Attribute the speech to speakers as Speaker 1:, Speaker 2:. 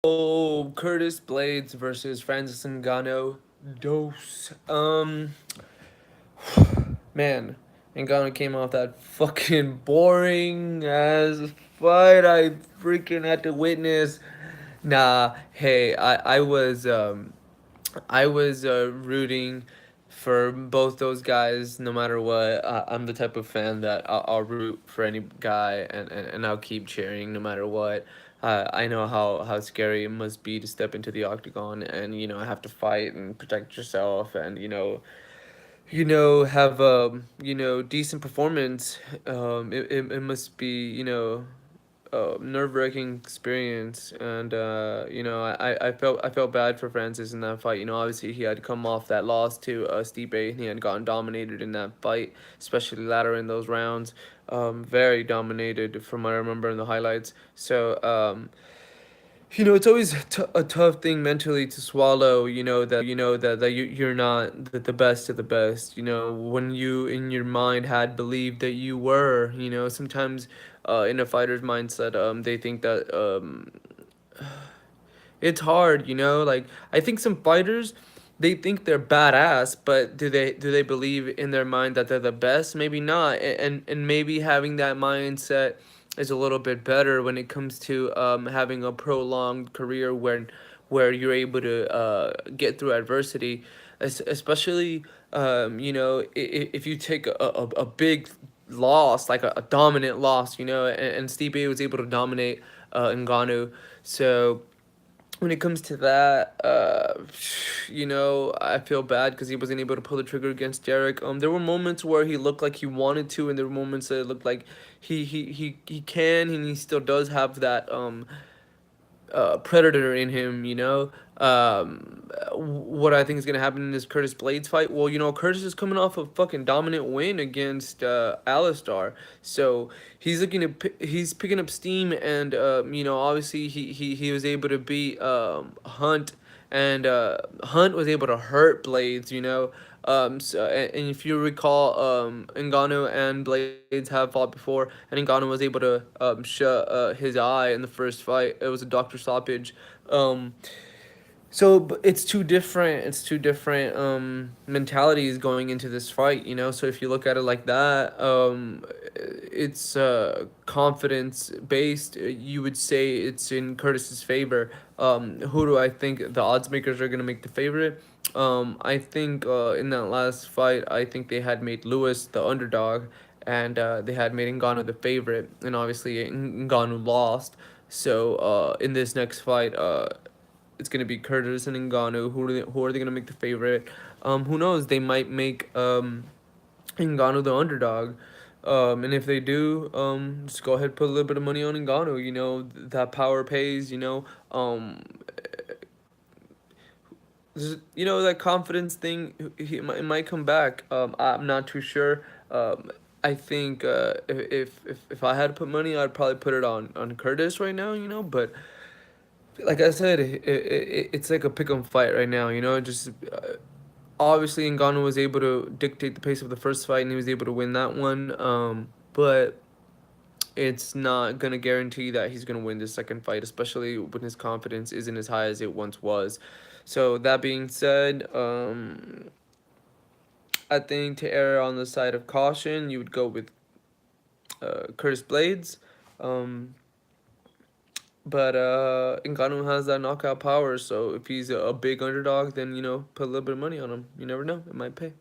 Speaker 1: Oh, Curtis Blaydes versus Francis Ngannou. Dose. Man, Ngannou came off that fucking boring ass fight I freaking had to witness. Nah, hey, I was rooting for both those guys no matter what. I'm the type of fan that I'll root for any guy and I'll keep cheering no matter what. I know how scary it must be to step into the octagon and have to fight and protect yourself and have decent performance. It must be nerve-wracking experience, and I felt bad for Francis in that fight. Obviously he had come off that loss to Stipe, and he had gotten dominated in that fight, especially later in those rounds. Very dominated from what I remember in the highlights. So it's always a tough thing mentally to swallow. That you're not the best of the best. When you in your mind had believed that you were. Sometimes, in a fighter's mindset, they think that it's hard. Like I think some fighters, they think they're badass, but do they believe in their mind that they're the best? Maybe not, and maybe having that mindset is a little bit better when it comes to having a prolonged career where you're able to get through adversity, especially if you take a big loss, like a dominant loss, and Stipe was able to dominate Ngannou. So when it comes to that, I feel bad because he wasn't able to pull the trigger against Derek. There were moments where he looked like he wanted to, and there were moments that it looked like he can, and he still does have that predator in him. What I think is gonna happen in this Curtis Blaydes fight. Well, Curtis is coming off a fucking dominant win against Alistar, so he's picking up steam, and obviously he was able to beat Hunt, and Hunt was able to hurt Blaydes. And if you recall, Ngannou and Blaydes have fought before, and Ngannou was able to shut his eye in the first fight. It was a doctor stoppage. Um, so it's two different. It's two different mentalities going into this fight. So if you look at it like that, it's confidence based. You would say it's in Curtis's favor. Who do I think the odds makers are gonna make the favorite? I think in that last fight, I think they had made Lewis the underdog, and they had made Ngannou the favorite, and obviously Ngannou lost. So in this next fight, it's gonna be Curtis and Ngannou. Who are they gonna make the favorite? Who knows? They might make Ngannou the underdog. And if they do, just go ahead and put a little bit of money on Ngannou. That power pays. That confidence thing. It might come back. I'm not too sure. I think if I had to put money, I'd probably put it on Curtis right now. But like I said, it's like a pick 'em fight right now. Just obviously Ngannou was able to dictate the pace of the first fight, and he was able to win that one. But it's not gonna guarantee that he's gonna win the second fight, especially when his confidence isn't as high as it once was. So that being said, I think to err on the side of caution, you would go with Curtis Blaydes. Um, But Ngannou has that knockout power, so if he's a big underdog, then put a little bit of money on him. You never know, it might pay.